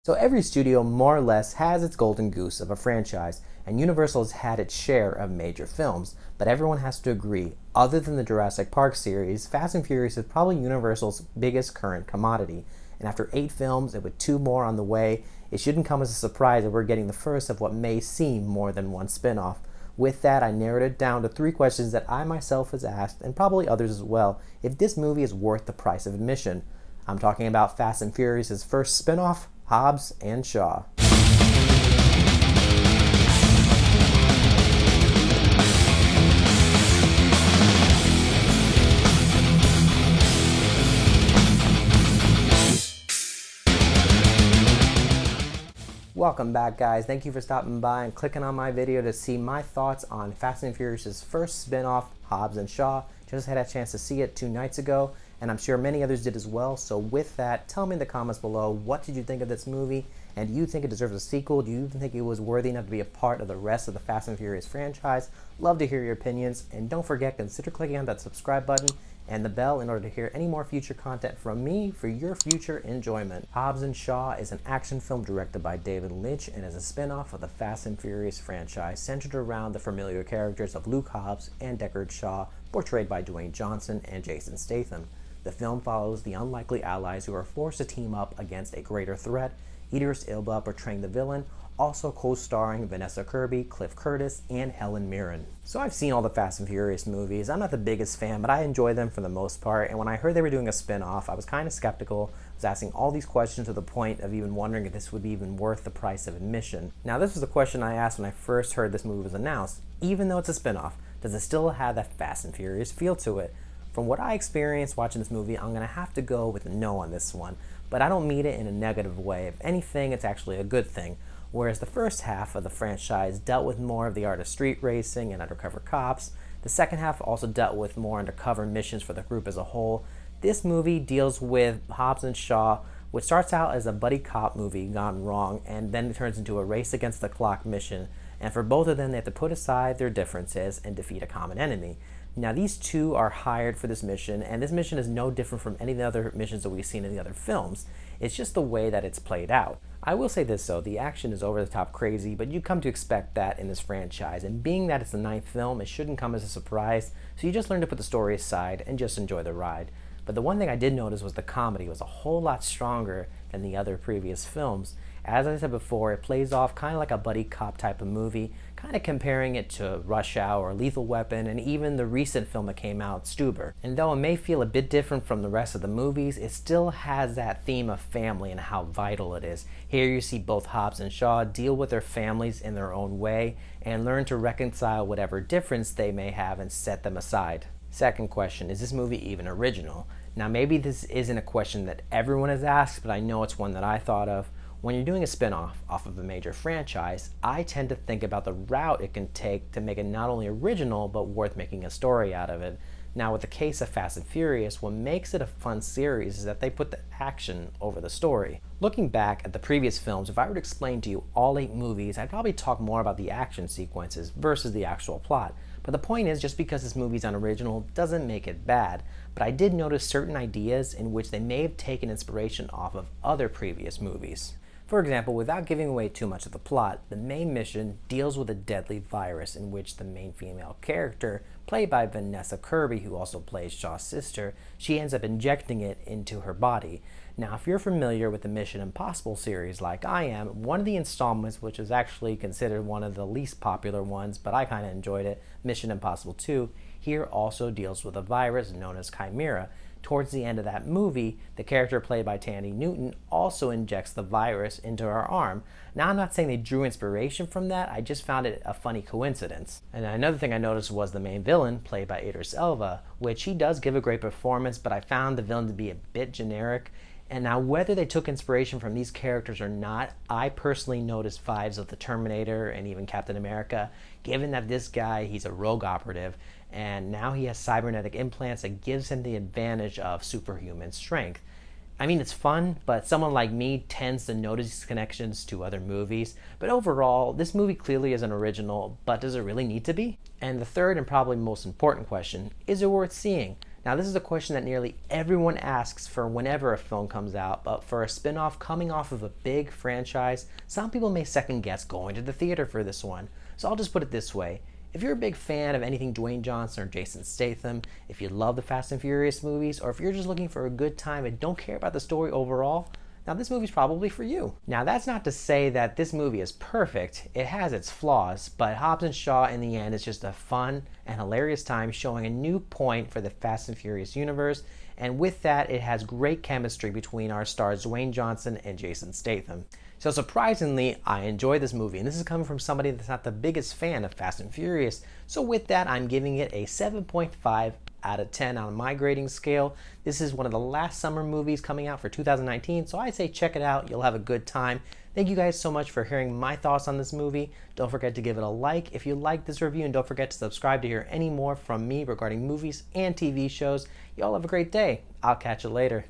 So every studio more or less has its golden goose of a franchise, and Universal has had its share of major films, but everyone has to agree, other than the Jurassic Park series, Fast and Furious is probably Universal's biggest current commodity. And after 8 films and with 2 more on the way, it shouldn't come as a surprise that we're getting the first of what may seem more than one spin-off. With that, I narrowed it down to 3 questions that I myself has asked, and probably others as well, if this movie is worth the price of admission. I'm talking about Fast and Furious' first spin-off, Hobbs and Shaw. Welcome back, guys. Thank you for stopping by and clicking on my video to see my thoughts on Fast and Furious' first spin-off, Hobbs and Shaw. Just had a chance to see it 2 nights ago, and I'm sure many others did as well. So with that, tell me in the comments below, what did you think of this movie? And do you think it deserves a sequel? Do you even think it was worthy enough to be a part of the rest of the Fast and Furious franchise? Love to hear your opinions. And don't forget, consider clicking on that subscribe button and the bell in order to hear any more future content from me for your future enjoyment. Hobbs and Shaw is an action film directed by David Lynch and is a spin-off of the Fast and Furious franchise centered around the familiar characters of Luke Hobbs and Deckard Shaw, portrayed by Dwayne Johnson and Jason Statham. The film follows the unlikely allies who are forced to team up against a greater threat, Idris Elba portraying the villain, also co-starring Vanessa Kirby, Cliff Curtis, and Helen Mirren. So I've seen all the Fast and Furious movies. I'm not the biggest fan, but I enjoy them for the most part, and when I heard they were doing a spin-off, I was kind of skeptical. I was asking all these questions to the point of even wondering if this would be even worth the price of admission. Now, this was the question I asked when I first heard this movie was announced. Even though it's a spin-off, does it still have that Fast and Furious feel to it? From what I experienced watching this movie, I'm going to have to go with a no on this one, but I don't mean it in a negative way. If anything, it's actually a good thing. Whereas the first half of the franchise dealt with more of the art of street racing and undercover cops, the second half also dealt with more undercover missions for the group as a whole. This movie deals with Hobbs and Shaw, which starts out as a buddy cop movie gone wrong, and then it turns into a race against the clock mission, and for both of them they have to put aside their differences and defeat a common enemy. Now, these two are hired for this mission, and this mission is no different from any of the other missions that we've seen in the other films. It's just the way that it's played out. I will say this though, the action is over the top crazy, but you come to expect that in this franchise, and being that it's the 9th film, it shouldn't come as a surprise, so you just learn to put the story aside and just enjoy the ride. But the one thing I did notice was the comedy was a whole lot stronger than the other previous films. As I said before, it plays off kind of like a buddy cop type of movie, kind of comparing it to Rush Hour or Lethal Weapon, and even the recent film that came out, Stuber. And though it may feel a bit different from the rest of the movies, it still has that theme of family and how vital it is. Here you see both Hobbs and Shaw deal with their families in their own way and learn to reconcile whatever difference they may have and set them aside. Second question, is this movie even original? Now, maybe this isn't a question that everyone has asked, but I know it's one that I thought of. When you're doing a spin-off off of a major franchise, I tend to think about the route it can take to make it not only original, but worth making a story out of it. Now, with the case of Fast and Furious, what makes it a fun series is that they put the action over the story. Looking back at the previous films, if I were to explain to you all 8 movies, I'd probably talk more about the action sequences versus the actual plot. But the point is, just because this movie's unoriginal doesn't make it bad. But I did notice certain ideas in which they may have taken inspiration off of other previous movies. For example, without giving away too much of the plot, the main mission deals with a deadly virus in which the main female character, played by Vanessa Kirby, who also plays Shaw's sister, she ends up injecting it into her body. Now, if you're familiar with the Mission Impossible series like I am, one of the installments, which is actually considered one of the least popular ones, but I kind of enjoyed it, Mission Impossible 2, here also deals with a virus known as Chimera. Towards the end of that movie, the character played by Thandie Newton also injects the virus into her arm. Now, I'm not saying they drew inspiration from that, I just found it a funny coincidence. And another thing I noticed was the main villain, played by Idris Elba, which he does give a great performance, but I found the villain to be a bit generic. And now, whether they took inspiration from these characters or not, I personally noticed vibes of the Terminator and even Captain America, given that this guy, he's a rogue operative, and now he has cybernetic implants that gives him the advantage of superhuman strength. I mean, it's fun, but someone like me tends to notice these connections to other movies. But overall, this movie clearly is an original, but does it really need to be? And the third and probably most important question, is it worth seeing? Now, this is a question that nearly everyone asks for whenever a film comes out, but for a spin-off coming off of a big franchise, some people may second guess going to the theater for this one. So I'll just put it this way. If you're a big fan of anything Dwayne Johnson or Jason Statham, if you love the Fast and Furious movies, or if you're just looking for a good time and don't care about the story overall, now this movie's probably for you. Now, that's not to say that this movie is perfect. It has its flaws, but Hobbs and Shaw in the end is just a fun and hilarious time showing a new point for the Fast and Furious universe, and with that, it has great chemistry between our stars Dwayne Johnson and Jason Statham. So surprisingly, I enjoyed this movie, and this is coming from somebody that's not the biggest fan of Fast and Furious. So with that, I'm giving it a 7.5 out of 10 on my grading scale. This is one of the last summer movies coming out for 2019, so I say check it out. You'll have a good time. Thank you guys so much for hearing my thoughts on this movie. Don't forget to give it a like if you liked this review, and don't forget to subscribe to hear any more from me regarding movies and TV shows. Y'all have a great day. I'll catch you later.